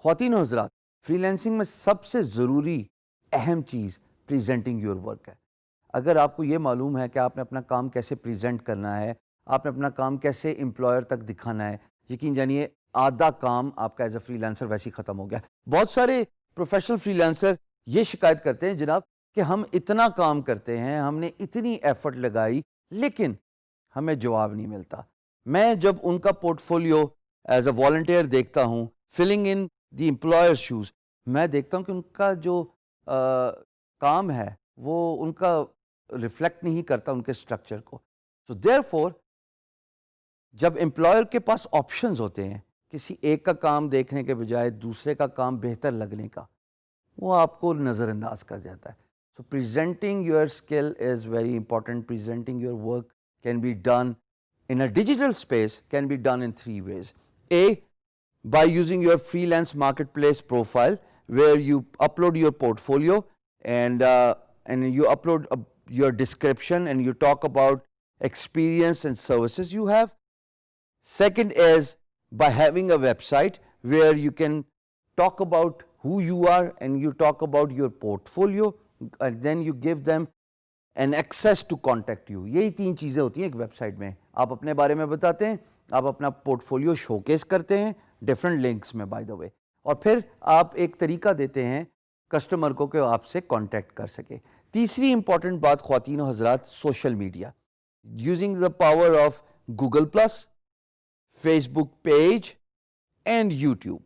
خواتین و حضرات، فری لانسنگ میں سب سے ضروری اہم چیز پریزنٹنگ یور ورک ہے. اگر آپ کو یہ معلوم ہے کہ آپ نے اپنا کام کیسے پریزنٹ کرنا ہے، آپ نے اپنا کام کیسے امپلائر تک دکھانا ہے، یقین جانیے آدھا کام آپ کا ایز اے فری لانسر ویسے ہی ختم ہو گیا. بہت سارے پروفیشنل فری لانسر یہ شکایت کرتے ہیں جناب کہ ہم اتنا کام کرتے ہیں، ہم نے اتنی ایفرٹ لگائی لیکن ہمیں جواب نہیں ملتا. میں جب ان کا portfolio as a volunteer دیکھتا ہوں، filling in the employer shoes, میں دیکھتا ہوں کہ ان کا جو کام ہے وہ ان کا ریفلیکٹ نہیں کرتا ان کے اسٹرکچر کو. سو دیئر فور جب امپلائر کے پاس آپشنز ہوتے ہیں کسی ایک کا کام دیکھنے کے بجائے دوسرے کا کام بہتر لگنے کا، وہ آپ کو نظر انداز کر جاتا ہے. So presenting your skill is very important. Presenting your work can be done in a digital space can be done in three ways. A, by using your freelance marketplace profile where you upload your portfolio and you upload your description and you talk about experience and services you have. Second is by having a website where you can talk about who you are and you talk about your portfolio and then you give them and access to contact you. یہی تین چیزیں ہوتی ہیں ایک web site میں. آپ اپنے بارے میں بتاتے ہیں، آپ اپنا پورٹ فولیو شو کیس کرتے ہیں ڈفرینٹ لنکس میں بائی دا وے، اور پھر آپ ایک طریقہ دیتے ہیں کسٹمر کو کہ آپ سے کانٹیکٹ کر سکے. تیسری امپورٹنٹ بات خواتین و حضرات، social media. Using the power of Google plus, Facebook page and YouTube.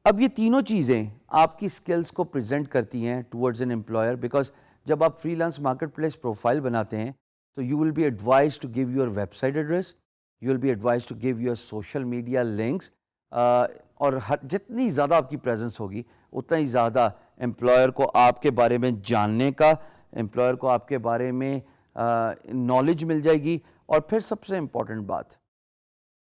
اب یہ تینوں چیزیں آپ کی اسکلس کو پریزنٹ کرتی ہیں ٹورڈز این امپلائر. بیکاز جب آپ freelance marketplace profile بناتے ہیں تو you will be advise to give your website address, you will be advise to give your social media links, اور جتنی زیادہ آپ کی پریزنس ہوگی اتنا ہی زیادہ امپلائر کو آپ کے بارے میں جاننے کا، امپلائر کو آپ کے بارے میں نالج مل جائے گی. اور پھر سب سے امپورٹنٹ بات،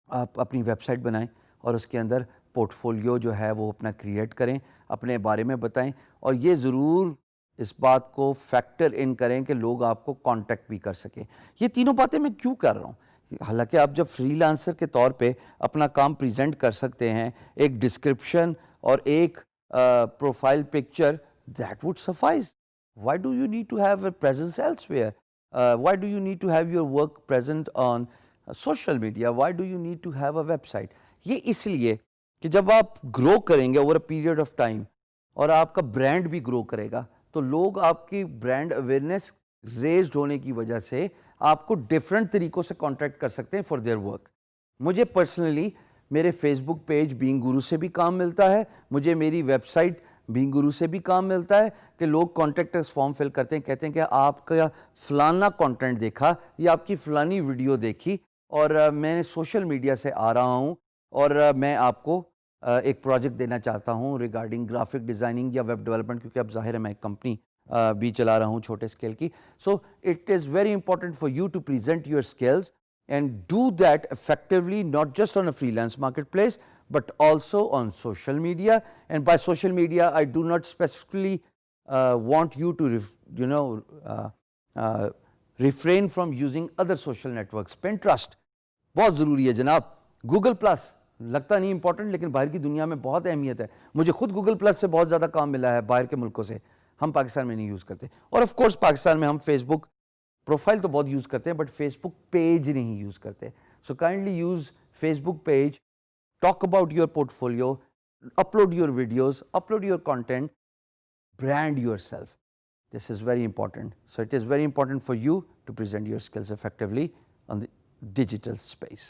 آپ اپنی ویب سائٹ بنائیں اور اس کے اندر پورٹ فولیو جو ہے وہ اپنا کریٹ کریں، اپنے بارے میں بتائیں، اور یہ ضرور اس بات کو فیکٹر ان کریں کہ لوگ آپ کو کانٹیکٹ بھی کر سکیں. یہ تینوں باتیں میں کیوں کر رہا ہوں؟ حالانکہ آپ جب فری لانسر کے طور پہ اپنا کام پریزنٹ کر سکتے ہیں، ایک ڈسکرپشن اور ایک profile picture, that would suffice. Why do you need to have a presence elsewhere? Why do you need to have your work present on social media? Why do you need to have a website? یہ اس لیے کہ جب آپ grow کریں گے over a period of time اور آپ کا برانڈ بھی گرو کرے گا تو لوگ آپ کی برانڈ اویئرنیس ریزڈ ہونے کی وجہ سے آپ کو ڈفرینٹ طریقوں سے کانٹیکٹ کر سکتے ہیں فار دیئر ورک. مجھے پرسنلی میرے فیس بک پیج بینگ گرو سے بھی کام ملتا ہے، مجھے میری ویب سائٹ بینگ گرو سے بھی کام ملتا ہے کہ لوگ کانٹیکٹ فارم فل کرتے ہیں، کہتے ہیں کہ آپ کا فلانا کانٹینٹ دیکھا یا آپ کی فلانی ویڈیو دیکھی اور میں سوشل میڈیا سے آ رہا ہوں اور میں آپ کو ایک پروجیکٹ دینا چاہتا ہوں ریگارڈنگ گرافک ڈیزائننگ یا ویب ڈیولپمنٹ، کیونکہ اب ظاہر ہے میں ایک کمپنی بھی چلا رہا ہوں چھوٹے اسکیل کی. So it is very important for you to present your skills and do that effectively, not just on a freelance marketplace but also on social media. And by social media I do not specifically want you to refrain from using other social networks. Pinterest بہت ضروری ہے جناب. Google plus لگتا نہیں important لیکن باہر کی دنیا میں بہت اہمیت ہے. مجھے خود گوگل پلس سے بہت زیادہ کام ملا ہے باہر کے ملکوں سے، ہم پاکستان میں نہیں یوز کرتے. اور آف کورس پاکستان میں ہم فیس بک پروفائل تو بہت یوز کرتے ہیں بٹ فیس بک پیج نہیں یوز کرتے. So kindly use Facebook page. Talk about your portfolio, upload your videos, upload your content, brand yourself. This is very important. So it is very important for you to present your skills effectively on the digital space.